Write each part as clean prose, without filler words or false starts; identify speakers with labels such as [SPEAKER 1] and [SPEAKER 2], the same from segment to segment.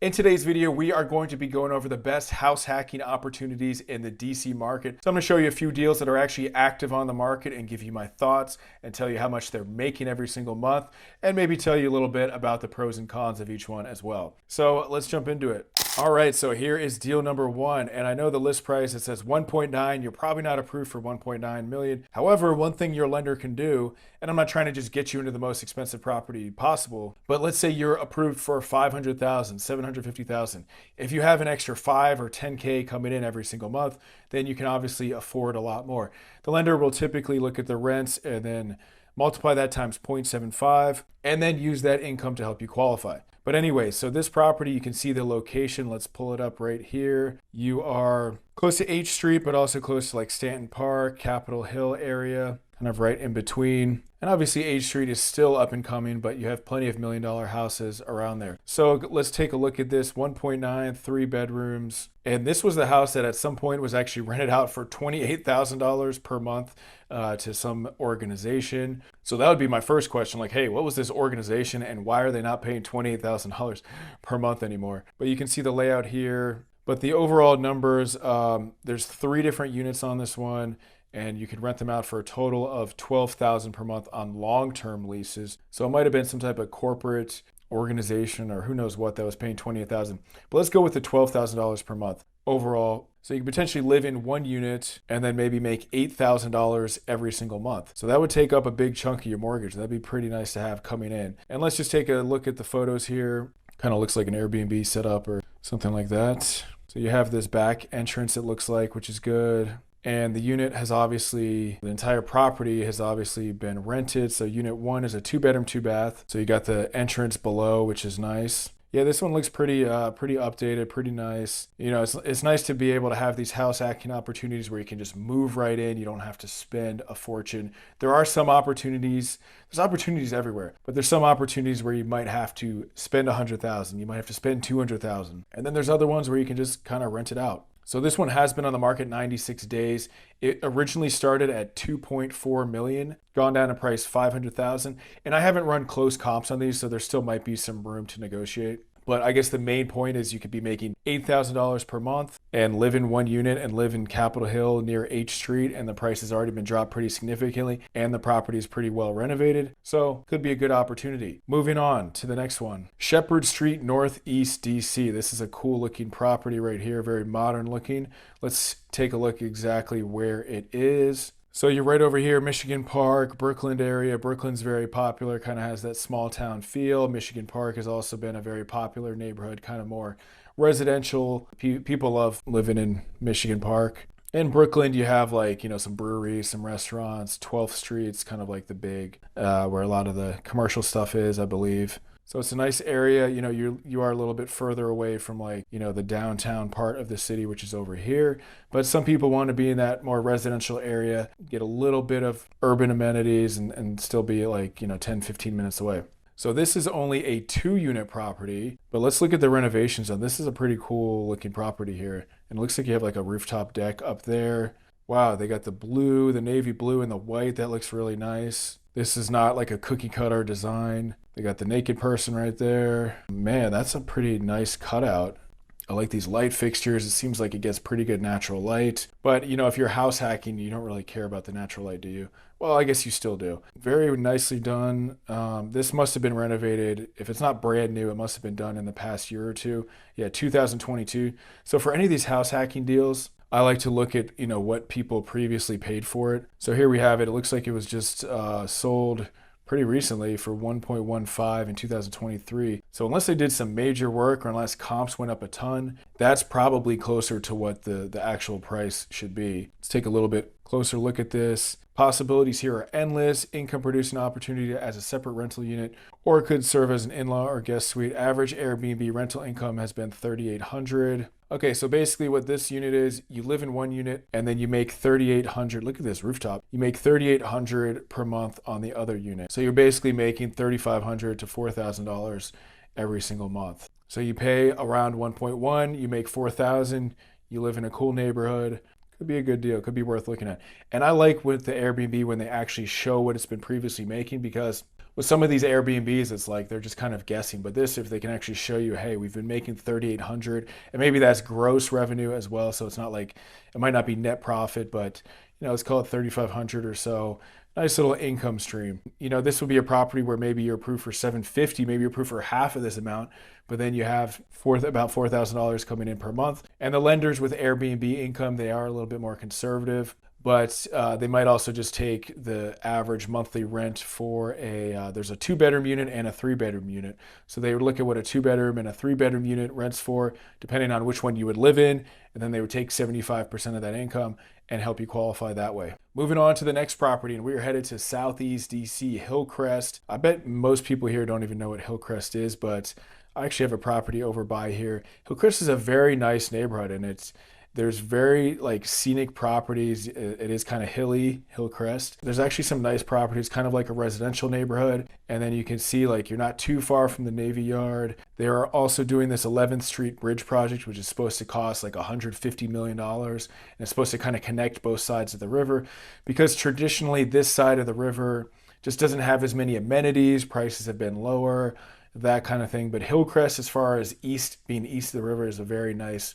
[SPEAKER 1] In today's video, we are going to be going over the best house hacking opportunities in the DC market. So I'm going to show you a few deals that are actually active on the market and give you my thoughts and tell you how much they're making every single month and maybe tell you a little bit about the pros and cons of each one as well. So let's jump into it. All right, so here is deal number one. And I know the list price, it says 1.9. You're probably not approved for 1.9 million. However, one thing your lender can do, and I'm not trying to just get you into the most expensive property possible, but let's say you're approved for 500,000, 750,000. If you have an extra 5 or 10K coming in every single month, then you can obviously afford a lot more. The lender will typically look at the rents and then multiply that times 0.75 and then use that income to help you qualify. But anyway, so this property, you can see the location. Let's pull it up right here. You are close to H Street, but also close to like Stanton Park, Capitol Hill area, kind of right in between. And obviously H Street is still up and coming, but you have plenty of $1 million houses around there. So let's take a look at this. 1.9, 3 bedrooms. And this was the house that at some point was actually rented out for $28,000 per month to some organization. So that would be my first question, like, hey, what was this organization and why are they not paying $28,000 per month anymore? But you can see the layout here. But the overall numbers, there's 3 different units on this one, and you can rent them out for a total of $12,000 per month on long-term leases. So it might have been some type of corporate organization or who knows what that was paying $28,000. But let's go with the $12,000 per month overall. So you can potentially live in one unit and then maybe make $8,000 every single month. So that would take up a big chunk of your mortgage. That'd be pretty nice to have coming in. And let's just take a look at the photos here. Kind of looks like an Airbnb setup or something like that. So you have this back entrance, it looks like, which is good. And the unit has obviously, the entire property has obviously been rented. So unit 1 is a 2-bedroom, 2-bath. So you got the entrance below, which is nice. Yeah, this one looks pretty updated, pretty nice. You know, it's nice to be able to have these house hacking opportunities where you can just move right in. You don't have to spend a fortune. There are some opportunities, there's opportunities everywhere, but there's some opportunities where you might have to spend 100,000. You might have to spend 200,000. And then there's other ones where you can just kind of rent it out. So this one has been on the market 96 days. It originally started at 2.4 million, gone down in price 500,000. And I haven't run close comps on these, so there still might be some room to negotiate. But I guess the main point is you could be making $8,000 per month and live in one unit and live in Capitol Hill near H Street, and the price has already been dropped pretty significantly and the property is pretty well renovated. So could be a good opportunity. Moving on to the next one. Shepherd Street, Northeast DC. This is a cool looking property right here, very modern looking. Let's take a look exactly where it is. So you're right over here, Michigan Park, Brookland area. Brookland's very popular, kind of has that small town feel. Michigan Park has also been a very popular neighborhood, kind of more residential. People love living in Michigan Park. In Brookland, you have like, you know, some breweries, some restaurants. 12th Street's kind of like the big, where a lot of the commercial stuff is, I believe. So it's a nice area. You know, you are a little bit further away from like, you know, the downtown part of the city, which is over here. But some people want to be in that more residential area, get a little bit of urban amenities and still be like, you know, 10, 15 minutes away. So this is only a 2-unit property, but let's look at the renovations on this. Is a pretty cool looking property here. And it looks like you have like a rooftop deck up there. Wow, they got the blue, the navy blue and the white. That looks really nice. This is not like a cookie cutter design. They got the naked person right there. Man, that's a pretty nice cutout. I like these light fixtures. It seems like it gets pretty good natural light. But, you know, if you're house hacking, you don't really care about the natural light, do you? Well, I guess you still do. Very nicely done. This must have been renovated. If it's not brand new, it must have been done in the past year or two. Yeah, 2022. So for any of these house hacking deals, I like to look at, you know, what people previously paid for it. So here we have it. It looks like it was just sold pretty recently for 1.15 in 2023. So unless they did some major work or unless comps went up a ton, that's probably closer to what the actual price should be. Let's take a little bit closer look at this. Possibilities here are endless. Income producing opportunity as a separate rental unit, or it could serve as an in-law or guest suite. Average Airbnb rental income has been $3,800. Okay, so basically what this unit is, you live in one unit and then you make $3,800. Look at this rooftop. You make $3,800 per month on the other unit. So you're basically making $3,500 to $4,000 every single month. So you pay around 1.1, you make 4,000, you live in a cool neighborhood. Could be a good deal, could be worth looking at. And I like with the Airbnb when they actually show what it's been previously making, because With some of these Airbnbs, it's like they're just kind of guessing. But this, if they can actually show you, hey, we've been making 3,800, and maybe that's gross revenue as well. So it's not like it might not be net profit, but let's call it 3,500 or so. Nice little income stream. This would be a property where maybe you're approved for 750, maybe you're approved for half of this amount, but then you have about $4,000 coming in per month. And the lenders with Airbnb income, they are a little bit more conservative, but they might also just take the average monthly rent for there's a 2-bedroom unit and a 3-bedroom unit. So they would look at what a 2-bedroom and a 3-bedroom unit rents for, depending on which one you would live in, and then they would take 75% of that income and help you qualify that way. Moving on to the next property, and we are headed to Southeast DC, Hillcrest. I bet most people here don't even know what Hillcrest is, but I actually have a property over by here. Hillcrest is a very nice neighborhood, and there's very like scenic properties. It is kind of hilly, Hillcrest. There's actually some nice properties, kind of like a residential neighborhood. And then you can see like you're not too far from the Navy Yard. They are also doing this 11th Street Bridge project, which is supposed to cost like $150 million. And it's supposed to kind of connect both sides of the river, because traditionally this side of the river just doesn't have as many amenities. Prices have been lower, that kind of thing. But Hillcrest, as far as being east of the river, is a very nice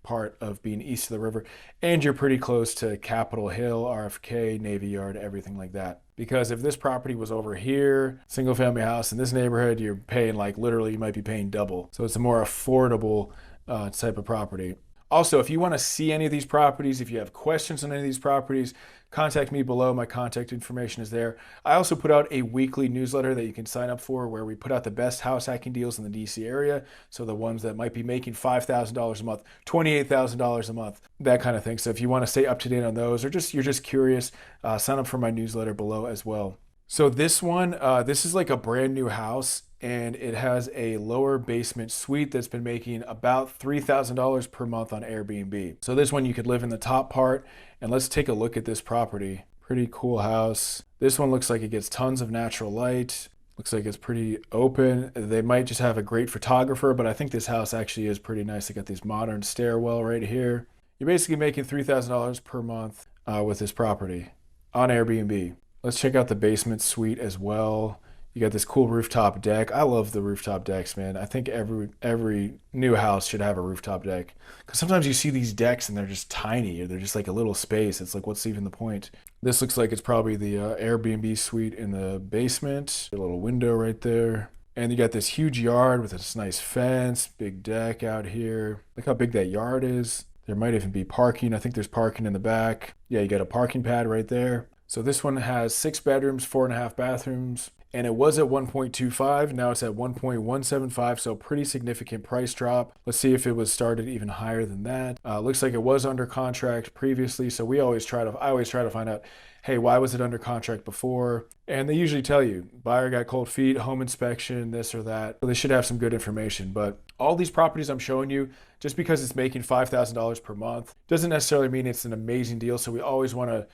[SPEAKER 1] part of being east of the river, and you're pretty close to Capitol Hill, RFK, Navy Yard, everything like that. Because if this property was over here, single family house in this neighborhood, you're paying like literally, you might be paying double. So it's a more affordable type of property. Also, if you want to see any of these properties, if you have questions on any of these properties, contact me below. My contact information is there. I also put out a weekly newsletter that you can sign up for, where we put out the best house hacking deals in the DC area. So the ones that might be making $5,000 a month, $28,000 a month, that kind of thing. So if you want to stay up to date on those, or you're just curious, sign up for my newsletter below as well. So this one, this is like a brand new house, and it has a lower basement suite that's been making about $3,000 per month on Airbnb. So this one you could live in the top part, and let's take a look at this property. Pretty cool house. This one looks like it gets tons of natural light. Looks like it's pretty open. They might just have a great photographer, but I think this house actually is pretty nice. They got these modern stairwell right here. You're basically making $3,000 per month with this property on Airbnb. Let's check out the basement suite as well. You got this cool rooftop deck. I love the rooftop decks, man. I think every new house should have a rooftop deck, because sometimes you see these decks and they're just tiny, or they're just like a little space. It's like, what's even the point? This looks like it's probably the Airbnb suite in the basement. A little window right there. And you got this huge yard with this nice fence, big deck out here. Look how big that yard is. There might even be parking. I think there's parking in the back. Yeah, you got a parking pad right there. So this one has 6 bedrooms, 4.5 bathrooms, and it was at 1.25. Now it's at 1.175, so pretty significant price drop. Let's see if it was started even higher than that. Looks like it was under contract previously, so I always try to find out, hey, why was it under contract before? And they usually tell you, buyer got cold feet, home inspection, this or that. So they should have some good information. But all these properties I'm showing you, just because it's making $5,000 per month, doesn't necessarily mean it's an amazing deal. So we always want to,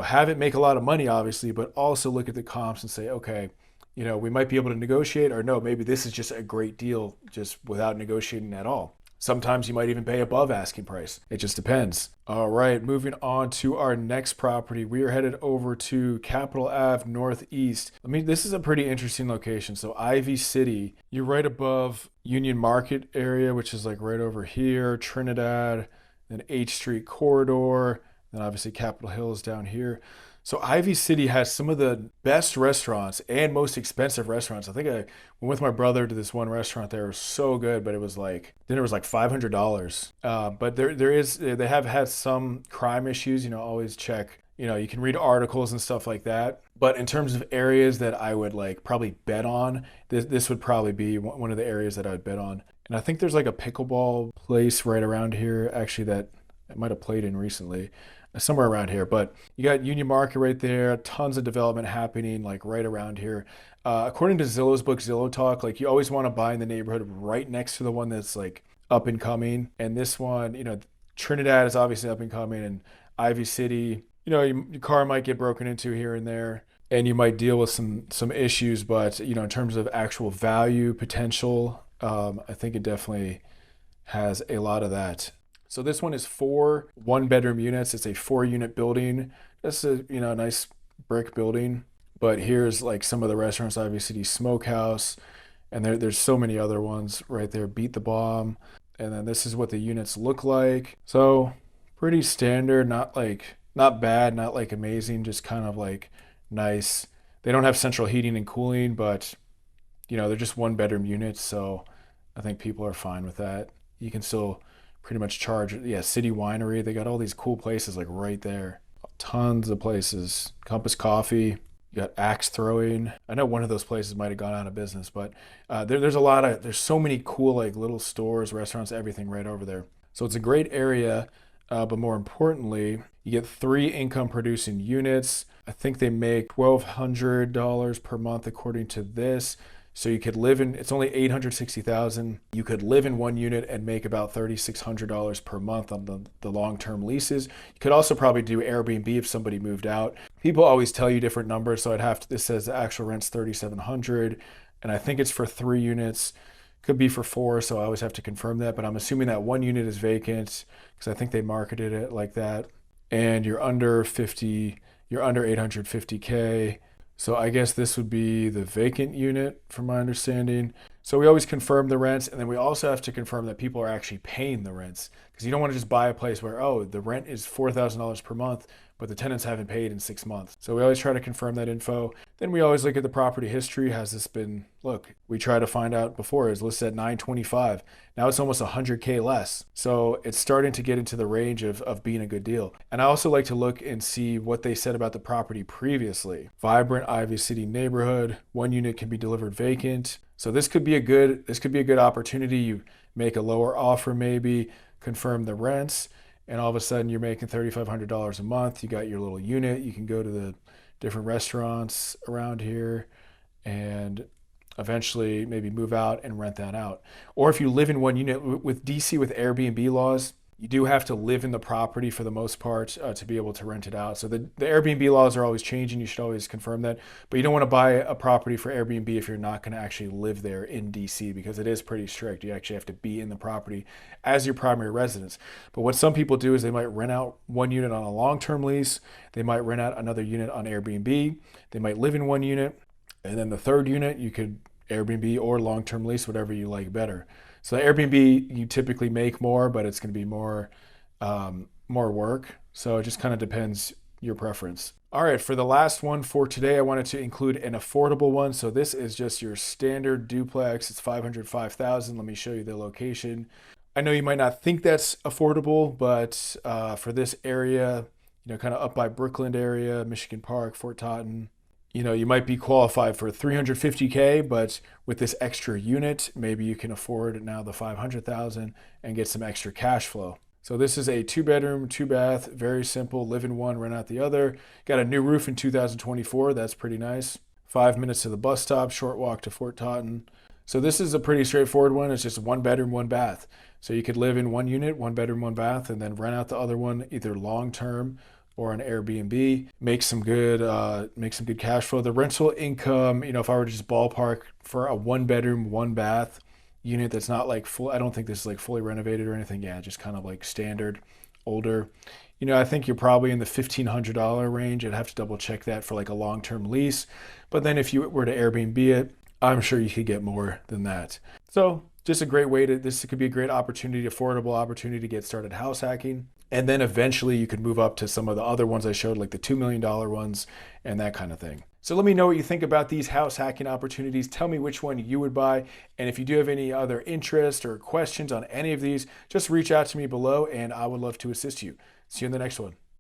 [SPEAKER 1] have it make a lot of money, obviously, but also look at the comps and say, okay, we might be able to negotiate, or no, maybe this is just a great deal just without negotiating at all. Sometimes you might even pay above asking price. It just depends. All right, moving on to our next property. We are headed over to Capitol Ave Northeast. This is a pretty interesting location. So Ivy City, you're right above Union Market area, which is like right over here, Trinidad, then H Street corridor, then obviously Capitol Hill is down here. So Ivy City has some of the best restaurants and most expensive restaurants. I think I went with my brother to this one restaurant there. It was so good, but dinner was like $500. But they have had some crime issues. Always check. You can read articles and stuff like that. But in terms of areas that I would probably bet on, this would probably be one of the areas that I would bet on. And I think there's like a pickleball place right around here, actually, that I might have played in recently. Somewhere around here, but you got Union Market right there, tons of development happening right around here. According to Zillow's book, Zillow Talk, you always want to buy in the neighborhood right next to the one that's up and coming. And this one, Trinidad is obviously up and coming, and Ivy City, your car might get broken into here and there, and you might deal with some issues, but in terms of actual value potential, I think it definitely has a lot of that. So this one is 4 one-bedroom units. It's a 4-unit building. It's a nice brick building, But here's like some of the restaurants, Ivy City Smokehouse, and there's so many other ones right there. Beat the Bomb. And then this is what the units look like. So pretty standard, not bad, not like amazing, just kind of like nice. They don't have central heating and cooling, but they're just one bedroom units, so I think people are fine with that. You can still pretty much charge. Yeah, City Winery, they got all these cool places like right there. Tons of places. Compass Coffee, you got axe throwing. I know one of those places might have gone out of business, but there's so many cool like little stores, restaurants, everything right over there. So it's a great area, but more importantly, you get 3 income producing units. I think they make $1,200 per month according to this. So you could live in, it's only 860,000. You could live in one unit and make about $3,600 per month on the long-term leases. You could also probably do Airbnb if somebody moved out. People always tell you different numbers, so this says the actual rent's 3,700, and I think it's for 3 units. Could be for 4, so I always have to confirm that, but I'm assuming that 1 unit is vacant because I think they marketed it like that. And you're under 850K. So I guess this would be the vacant unit from my understanding. So we always confirm the rents, and then we also have to confirm that people are actually paying the rents, because you don't want to just buy a place where, oh, the rent is $4,000 per month, but the tenants haven't paid in 6 months. So we always try to confirm that info. Then we always look at the property history. Has this been, look, we try to find out before, it's listed at 925. Now it's almost 100K less. So it's starting to get into the range of being a good deal. And I also like to look and see what they said about the property previously. Vibrant Ivy City neighborhood, 1 unit can be delivered vacant. So this could be a good opportunity. You make a lower offer, maybe confirm the rents, and all of a sudden you're making $3,500 a month. You got your little unit. You can go to the different restaurants around here and eventually maybe move out and rent that out. Or if you live in one unit, with DC, with Airbnb laws, you do have to live in the property for the most part to be able to rent it out. So the Airbnb laws are always changing. You should always confirm that. But you don't want to buy a property for Airbnb if you're not going to actually live there in DC, because it is pretty strict. You actually have to be in the property as your primary residence. But what some people do is they might rent out 1 unit on a long-term lease. They might rent out another unit on Airbnb. They might live in 1 unit. And then the 3rd unit, you could Airbnb or long-term lease, whatever you like better. So Airbnb, you typically make more, but it's going to be more work. So it just kind of depends your preference. All right, for the last one for today, I wanted to include an affordable one. So this is just your standard duplex. It's $505,000. Let me show you the location. I know you might not think that's affordable, but for this area, kind of up by Brookland area, Michigan Park, Fort Totten, you might be qualified for 350K, but with this extra unit, maybe you can afford now the 500,000 and get some extra cash flow. So this is a 2-bedroom, 2-bath, very simple, live in one, rent out the other. Got a new roof in 2024. That's pretty nice. 5 minutes to the bus stop, short walk to Fort Totten. So this is a pretty straightforward one. It's just 1 bedroom, 1 bath. So you could live in 1 unit, 1 bedroom, 1 bath, and then rent out the other one either long-term or an Airbnb, make some good cash flow. The rental income, if I were to just ballpark for a 1 bedroom, 1 bath unit that's not like full, I don't think this is like fully renovated or anything. Yeah, just kind of like standard, older. I think you're probably in the $1,500 range. I'd have to double check that for like a long-term lease. But then if you were to Airbnb it, I'm sure you could get more than that. So just a great way this could be a great opportunity, affordable opportunity to get started house hacking. And then eventually you could move up to some of the other ones I showed, like the $2 million ones and that kind of thing. So let me know what you think about these house hacking opportunities. Tell me which one you would buy. And if you do have any other interest or questions on any of these, just reach out to me below and I would love to assist you. See you in the next one.